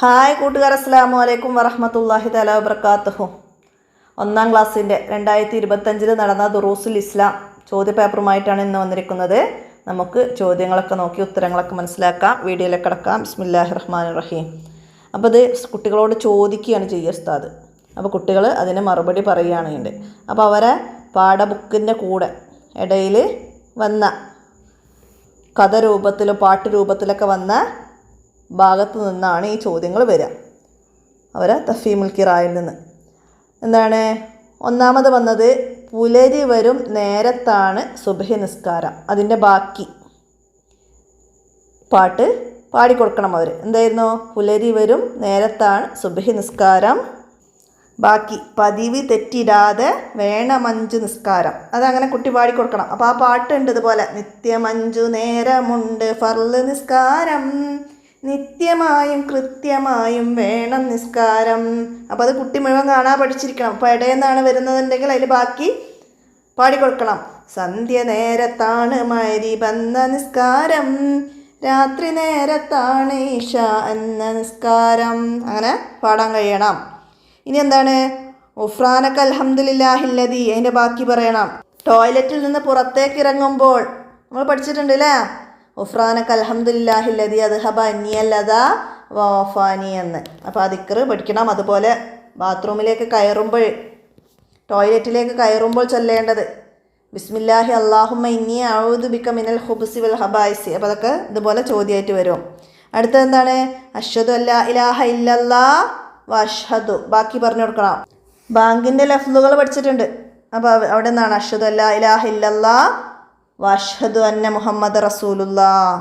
Hi കൂട്ടുകാർ, അസ്സലാമു അലൈക്കും വറഹ്മത്തുള്ളാഹി തആല വബറകാതുഹു. ഒന്നാം ക്ലാസ്സിൻ്റെ 2025 നടന്ന ദുറൂസുൽ ഇസ്ലാം ചോദ്യപേപ്പറുമായിട്ടാണ് ഇന്ന് വന്നിരിക്കുന്നത്. നമുക്ക് ചോദ്യങ്ങളൊക്കെ നോക്കി ഉത്തരങ്ങളൊക്കെ മനസ്സിലാക്കാം. വീഡിയോയിലേക്ക് കടക്കാം. ബിസ്മില്ലാഹിർ റഹ്മാനിർ റഹീം. അപ്പോൾ ഇത് കുട്ടികളോട് ചോദിക്കുകയാണ് ചെയ്യുക ഉസ്താദ്. അപ്പോൾ കുട്ടികൾ അതിന് മറുപടി പറയുകയാണ് ഉണ്ട്. അപ്പോൾ അവരെ പാഠബുക്കിൻ്റെ കൂടെ ഇടയിൽ വന്ന കഥ രൂപത്തിലും പാട്ട് രൂപത്തിലൊക്കെ വന്ന ഭാഗത്തു നിന്നാണ് ഈ ചോദ്യങ്ങൾ വരിക. അവരെ തഫീമുൽ ഖിറായിൽ നിന്ന്. എന്താണ് ഒന്നാമത് വന്നത്? പുലരി വരും നേരത്താണ് സുബ്ഹി നിസ്കാരം. അതിൻ്റെ ബാക്കി പാട്ട് പാടിക്കൊടുക്കണം അവർ. എന്തായിരുന്നു? പുലരി വരും നേരത്താണ് സുബ്ഹി നിസ്കാരം. ബാക്കി പതിവ് തെറ്റിടാതെ വേണമഞ്ചു നിസ്കാരം. അതങ്ങനെ കുട്ടി പാടിക്കൊടുക്കണം. അപ്പോൾ ആ പാട്ടുണ്ട് ഇതുപോലെ: നിത്യമഞ്ചു നേരമുണ്ട് ഫർള് നിസ്കാരം, നിത്യമായും കൃത്യമായും വേണം നിസ്കാരം. അപ്പോൾ അത് കുട്ടി മുഴുവൻ കാണാൻ പഠിച്ചിരിക്കണം. അപ്പോൾ ഇടയെന്നാണ് വരുന്നതുണ്ടെങ്കിൽ അതിൽ ബാക്കി പാടിക്കൊടുക്കണം. സന്ധ്യ നേരത്താണ് മഗ്‌രിബ് എന്ന നിസ്കാരം, രാത്രി നേരത്താണ് ഇശ എന്ന നിസ്കാരം. അങ്ങനെ പാടാൻ കഴിയണം. ഇനി എന്താണ്? ഉഫ്രാനക അൽഹംദുലില്ലാഹില്ലദി. അതിൻ്റെ ബാക്കി പറയണം. ടോയ്ലറ്റിൽ നിന്ന് പുറത്തേക്ക് ഇറങ്ങുമ്പോൾ നമ്മൾ പഠിച്ചിട്ടുണ്ട് അല്ലേ? ഉഫ്രാനക അൽഹംദുലില്ലാഹില്ലദി അദ്ഹബ അന്നിയല്ലദ വഅഫാനി എന്ന്. അപ്പോൾ ആ ദിക്റ് പഠിക്കണം. അതുപോലെ ബാത്റൂമിലേക്ക് കയറുമ്പോൾ, ടോയ്ലറ്റിലേക്ക് കയറുമ്പോൾ ചൊല്ലേണ്ടത് ബിസ്മില്ലാഹി അല്ലാഹുമ്മ ഇന്നി അഊദു ബിക മിനൽ ഖുബ്സി വൽ ഖബായിസി. അപ്പോൾ അതൊക്കെ ഇതുപോലെ ചോദ്യമായിട്ട് വരും. അടുത്തത് എന്താണ്? അഷ്ഹദു അല്ലാ ഇലാഹ ഇല്ലല്ലാഹ് വഅഷ്ഹദു. ബാക്കി പറഞ്ഞു കൊടുക്കണം. ബാങ്കിൻ്റെ ലഫ്ലുകൾ പഠിച്ചിട്ടുണ്ട്. അപ്പോൾ അവിടെ നിന്നാണ് അഷ്ഹദു അല്ലാ ഇലാഹ ഇല്ലല്ലാഹ് വഅഷ്ഹദു അന്ന മുഹമ്മദ് റസൂലുള്ളാഹ്.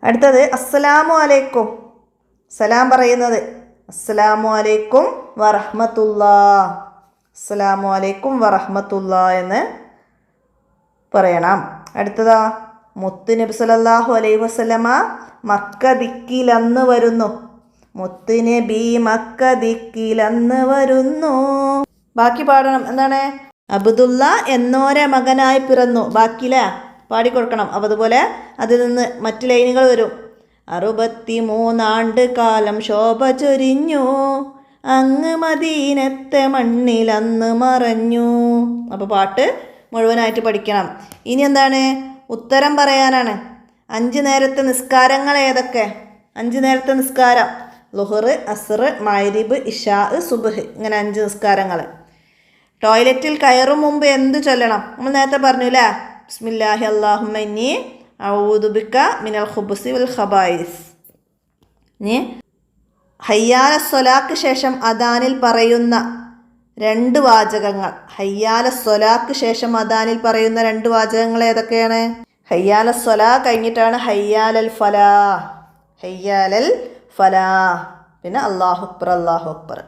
അടുത്തത് അസ്സലാമു അലൈക്കും. സലാം പറയുന്നത് അസ്സലാമു അലൈക്കും വറഹ്മത്തുള്ളാഹ്. അസ്സലാമു അലൈക്കും വറഹ്മത്തുള്ളാഹ് എന്ന് പറയണം. അടുത്തതാ മുത്ത് നബി സല്ലല്ലാഹു അലൈഹി വസല്ലമ മക്ക ദിക്കിലന്ന് വരുന്നു. മുത്ത് നബി മക്ക ദിക്കിലന്ന് വരുന്നു. ബാക്കി പാടണം. എന്താണ്? അബ്ദുള്ള എന്നോരെ മകനായി പിറന്നു. ബാക്കിയില്ല പാടിക്കൊടുക്കണം. അപ്പോൾ അതുപോലെ അതിൽ നിന്ന് മറ്റു ലൈനുകൾ വരും. 63 കാലം ശോഭ ചൊരിഞ്ഞു, അങ്ങ് മദീനത്തെ മണ്ണിലന്ന് മറഞ്ഞു. അപ്പോൾ പാട്ട് മുഴുവനായിട്ട് പഠിക്കണം. ഇനി എന്താണ്? ഉത്തരം പറയാനാണ്. 5 നേരത്തെ നിസ്കാരങ്ങൾ ഏതൊക്കെ? 5 നേരത്തെ നിസ്കാരം: ളുഹർ, അസ്ർ, മഗ്‌രിബ്, ഇശാ, സുബ്ഹ്. ഇങ്ങനെ 5 നിസ്കാരങ്ങൾ. ടോയ്ലറ്റിൽ കയറും മുമ്പ് എന്ത് ചൊല്ലണം? നമ്മൾ നേരത്തെ പറഞ്ഞു അല്ലേ? ബിസ്മില്ലാഹി അല്ലാഹുമ്മ ഇന്നി അഊദു ബിക മിനൽ ഖുബ്സി വൽ ഖബായിസ്. ഇനി ഹയ്യാല സ്വലാക്ക് ശേഷം അദാനിൽ പറയുന്ന 2 വാചകങ്ങൾ. ഹയ്യാല സ്വലാക്ക് ശേഷം അദാനിൽ പറയുന്ന 2 വാചകങ്ങൾ ഏതൊക്കെയാണ്? ഹയ്യാല സ്വലാ കഴിഞ്ഞിട്ടാണ് ഹയ്യാലൽ ഫലാ. ഹയ്യാലൽ ഫലാ, പിന്നെ അല്ലാഹു അക്ബർ അല്ലാഹു അക്ബർ.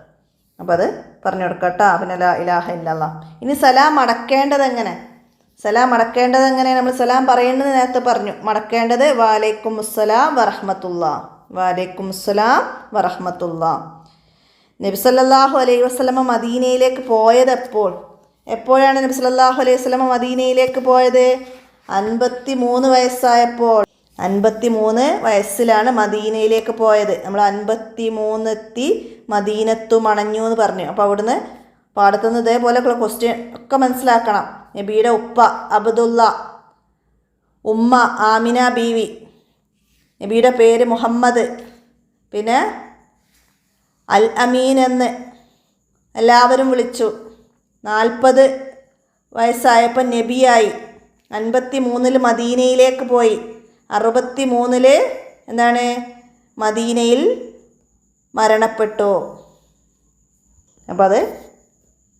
അപ്പോൾ അത് പറഞ്ഞു കൊടുക്കട്ടോ. പിന്നെ ലാ ഇലാഹ ഇല്ലല്ലാഹ്. ഇനി സലാം മടക്കേണ്ടത് എങ്ങനെ? സലാം മടക്കേണ്ടത് എങ്ങനെ? നമ്മൾ സലാം പറയേണ്ടത് നേരത്തെ പറഞ്ഞു. മടക്കേണ്ടത് വഅലൈക്കും അസ്സലാം വറഹ്മത്തുള്ളാഹ്. വഅലൈക്കും അസ്സലാം വറഹ്മത്തുള്ളാഹ്. നബി സല്ലല്ലാഹു അലൈഹി വസല്ലമ മദീനയിലേക്ക് പോയത് എപ്പോഴാണ് നബി സല്ലല്ലാഹു അലൈഹി വസല്ലമ മദീനയിലേക്ക് പോയത്? 53 വയസ്സായപ്പോൾ. 53 വയസ്സിലാണ് മദീനയിലേക്ക് പോയത്. നമ്മൾ 53 എത്തി മദീനത്തു മണഞ്ഞു എന്ന് പറഞ്ഞു. അപ്പോൾ അവിടുന്ന് പാടത്തുനിന്ന് ഇതേപോലെയുള്ള ക്വസ്റ്റ്യൻ ഒക്കെ മനസ്സിലാക്കണം. നബിയുടെ ഉപ്പ അബ്ദുള്ള, ഉമ്മ ആമിന ബീവി, നബിയുടെ പേര് മുഹമ്മദ്, പിന്നെ അൽ അമീൻ എന്ന് എല്ലാവരും വിളിച്ചു. 40 വയസ്സായപ്പോൾ നബിയായി. 53 മദീനയിലേക്ക് പോയി. 63 എന്താണ്? മദീനയിൽ മരണപ്പെട്ടു. അപ്പോൾ അത്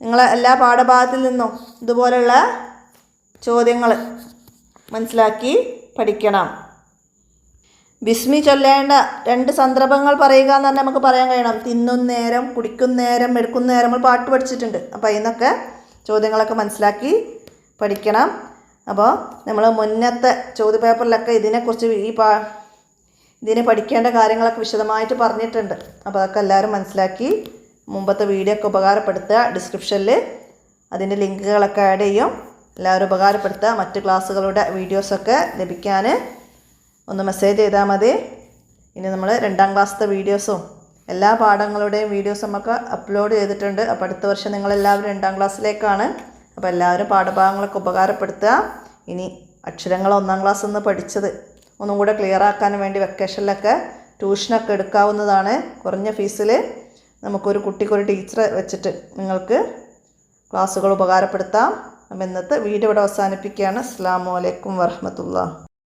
നിങ്ങൾ എല്ലാ പാഠഭാഗത്തിൽ നിന്നും ഇതുപോലുള്ള ചോദ്യങ്ങൾ മനസ്സിലാക്കി പഠിക്കണം. ബിസ്മി ചൊല്ലേണ്ട 2 സന്ദർഭങ്ങൾ പറയുക എന്ന് പറഞ്ഞാൽ നമുക്ക് പറയാൻ കഴിയണം. തിന്നും നേരം, കുടിക്കും നേരം, എടുക്കുന്ന നേരം. നമ്മൾ പാട്ട് പഠിച്ചിട്ടുണ്ട്. അപ്പോൾ അതിൽ നിന്നൊക്കെ ചോദ്യങ്ങളൊക്കെ മനസ്സിലാക്കി പഠിക്കണം. അപ്പോൾ നമ്മൾ മുന്നത്തെ ചോദ്യപേപ്പറിലൊക്കെ ഇതിനെക്കുറിച്ച് ഇതിന് പഠിക്കേണ്ട കാര്യങ്ങളൊക്കെ വിശദമായിട്ട് പറഞ്ഞിട്ടുണ്ട്. അപ്പോൾ അതൊക്കെ എല്ലാവരും മനസ്സിലാക്കി മുമ്പത്തെ വീഡിയോ ഒക്കെ ഉപകാരപ്പെടുത്തുക. ഡിസ്ക്രിപ്ഷനിൽ അതിൻ്റെ ലിങ്കുകളൊക്കെ ആഡ് ചെയ്യും. എല്ലാവരും ഉപകാരപ്പെടുത്തുക. മറ്റ് ക്ലാസ്സുകളുടെ വീഡിയോസൊക്കെ ലഭിക്കാൻ ഒന്ന് മെസ്സേജ് ചെയ്താൽ മതി. ഇനി നമ്മൾ 2ാം ക്ലാസ്സിലത്തെ വീഡിയോസും എല്ലാ പാഠങ്ങളുടെയും വീഡിയോസ് നമുക്ക് അപ്ലോഡ് ചെയ്തിട്ടുണ്ട്. അപ്പോൾ അടുത്ത വർഷം നിങ്ങളെല്ലാവരും 2ാം ക്ലാസ്സിലേക്കാണ്. അപ്പോൾ എല്ലാവരും പാഠഭാഗങ്ങളൊക്കെ ഉപകാരപ്പെടുത്തുക. ഇനി അക്ഷരങ്ങൾ 1ാം ക്ലാസ്സിൽ നിന്ന് പഠിച്ചത് ഒന്നും കൂടെ ക്ലിയർ ആക്കാൻ വേണ്ടി വെക്കേഷനിലൊക്കെ ട്യൂഷനൊക്കെ എടുക്കാവുന്നതാണ്. കുറഞ്ഞ ഫീസിൽ നമുക്കൊരു കുട്ടിക്കൊരു ടീച്ചറെ വെച്ചിട്ട് നിങ്ങൾക്ക് ക്ലാസ്സുകൾ ഉപകാരപ്പെടുത്താം. അപ്പോൾ ഇന്നത്തെ വീഡിയോ ഇവിടെ അവസാനിപ്പിക്കുകയാണ്. അസ്സലാമു അലൈക്കും വറഹ്മത്തുള്ളാഹി.